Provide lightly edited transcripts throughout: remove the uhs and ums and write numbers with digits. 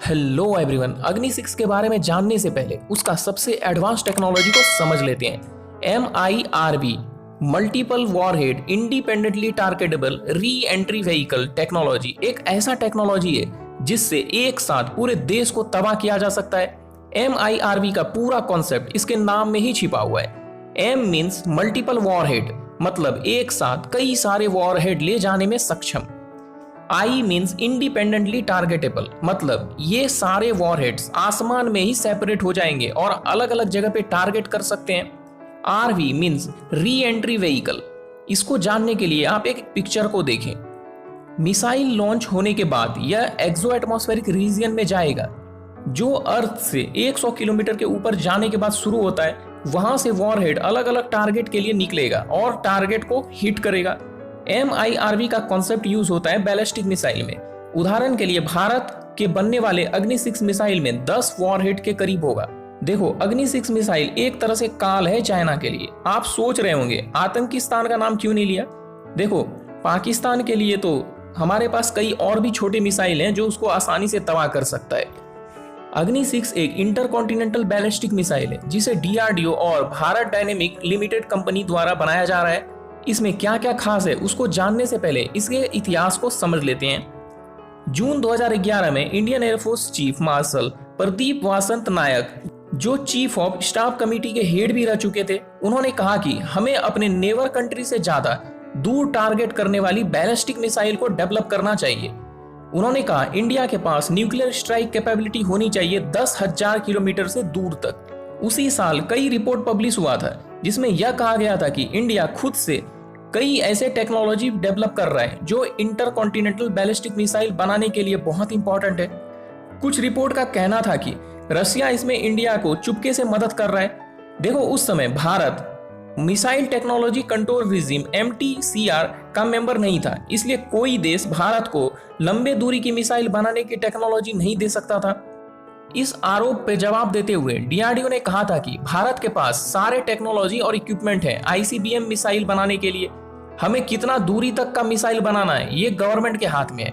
Hello everyone, अग्नि 6 के बारे में जानने से पहले उसका सबसे एडवांस टेक्नोलॉजी को समझ लेते हैं। MIRV multiple warhead independently targetable re entry vehicle technology एक ऐसा टेक्नोलॉजी है जिससे एक साथ पूरे देश को तबाह किया जा सकता है। MIRV का पूरा कॉन्सेप्ट इसके नाम में ही छिपा हुआ है। M मीन्स मल्टीपल वॉरहेड, मतलब एक साथ कई सारे वॉरहेड ले जाने में सक्षम। I मीन्स इंडिपेंडेंटली टारगेटेबल, मतलब ये सारे वॉरहेड्स आसमान में ही सेपरेट हो जाएंगे और अलग अलग जगह पे टारगेट कर सकते हैं। RV means re entry vehicle. इसको जानने के लिए आप एक पिक्चर को देखें। मिसाइल लॉन्च होने के बाद यह एक्सो एटमॉस्फेरिक रीजन में जाएगा, जो अर्थ से 100 किलोमीटर के ऊपर जाने के बाद शुरू होता है। वहां से वॉरहेड अलग अलग टारगेट के लिए निकलेगा और टारगेट को हिट करेगा। MIRV का कॉन्सेप्ट यूज होता है बैलिस्टिक मिसाइल में। उदाहरण के लिए भारत के बनने वाले अग्नि 6 मिसाइल में 10 वॉरहेड के करीब होगा। देखो, अग्नि 6 मिसाइल एक तरह से काल है चाइना के लिए। आप सोच रहे होंगे आतंकिस्तान का नाम क्यों नहीं लिया। देखो, पाकिस्तान के लिए तो हमारे पास कई और भी छोटे मिसाइल हैं जो उसको आसानी से तबाह कर सकता है। अग्नि 6 एक इंटरकॉन्टिनेंटल बैलिस्टिक मिसाइल है जिसे DRDO और भारत डायनेमिक लिमिटेड कंपनी द्वारा बनाया जा रहा है। इसमें क्या क्या खास है उसको जानने से पहले इसके इतिहास को समझ लेते हैं। जून 2011 में Indian air force chief marshal Pradeep Vasant Naik, जो चीफ ऑफ स्टाफ कमेटी के हेड भी रह चुके थे, उन्होंने कहा कि हमें अपने नेबर कंट्री से ज्यादा दूर टारगेट करने वाली बैलिस्टिक मिसाइल को डेवलप करना चाहिए। उन्होंने कहा इंडिया के पास न्यूक्लियर स्ट्राइक कैपेबिलिटी होनी चाहिए 10,000 किलोमीटर से दूर तक। उसी साल कई रिपोर्ट पब्लिश हुआ था जिसमें यह कहा गया था कि इंडिया खुद से कई ऐसे टेक्नोलॉजी डेवलप कर रहा है जो इंटरकॉन्टिनेंटल बैलिस्टिक मिसाइल बनाने के लिए बहुत इंपॉर्टेंट है। कुछ रिपोर्ट का कहना था कि रशिया इसमें इंडिया को चुपके से मदद कर रहा है। देखो, उस समय Bharat missile technology control regime MTCR का मेंबर नहीं था, इसलिए कोई देश भारत को लंबे दूरी की मिसाइल बनाने की टेक्नोलॉजी नहीं दे सकता था। इस आरोप पे जवाब देते हुए DRDO ने कहा था कि भारत के पास सारे टेक्नोलॉजी और इक्विपमेंट है ICBM मिसाइल बनाने के लिए। हमें कितना दूरी तक का मिसाइल बनाना है ये गवर्नमेंट के हाथ में है।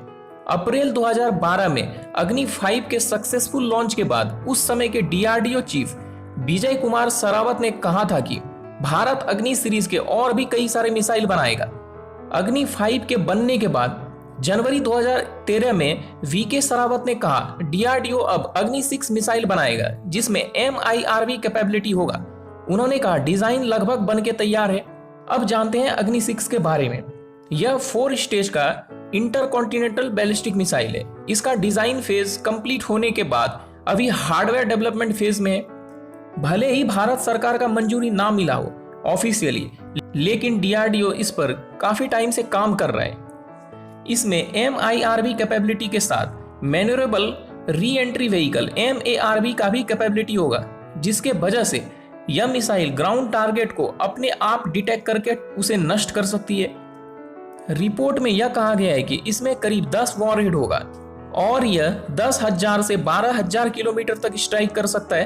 अप्रैल 2012 में अग्नि 5 के सक्सेसफुल लॉन्च के बाद उस समय के DRDO चीफ विजय कुमार सरावत ने कहा था कि भारत अग्नि सीरीज के और भी कई सारे मिसाइल बनाएगा। अग्नि 5 के बनने के बाद जनवरी 2013 में VK सरावत ने कहा DRDO अब अग्नि 6 मिसाइल बनाएगा जिसमें MIRV कैपेबिलिटी होगा। उन्होंने कहा डिजाइन लगभग बन के तैयार है। अब जानते हैं अग्नि 6 के बारे में। यह 4 स्टेज का इंटरकॉन्टिनेंटल बैलिस्टिक मिसाइल है। इसका डिजाइन फेज कंप्लीट होने के बाद अभी हार्डवेयर डेवलपमेंट फेज में है। भले ही भारत सरकार का मंजूरी ना मिला हो ऑफिशियली, लेकिन DRDO इस पर काफी टाइम से काम कर रहा है। इसमें MIRV कैपेबिलिटी के साथ मैन्यूरेबल री एंट्री व्हीकल MARV का भी कैपेबिलिटी होगा, जिसके वजह से यह मिसाइल ग्राउंड टारगेट को अपने आप डिटेक्ट करके उसे नष्ट कर सकती है। रिपोर्ट में यह कहा गया है कि इसमें करीब 10 वॉरहेड होगा और यह 10,000 से 12,000 किलोमीटर तक स्ट्राइक कर सकता है।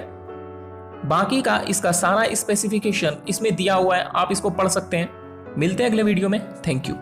बाकी का इसका सारा स्पेसिफिकेशन इसमें दिया हुआ है, आप इसको पढ़ सकते हैं। मिलते हैं अगले वीडियो में। Thank you.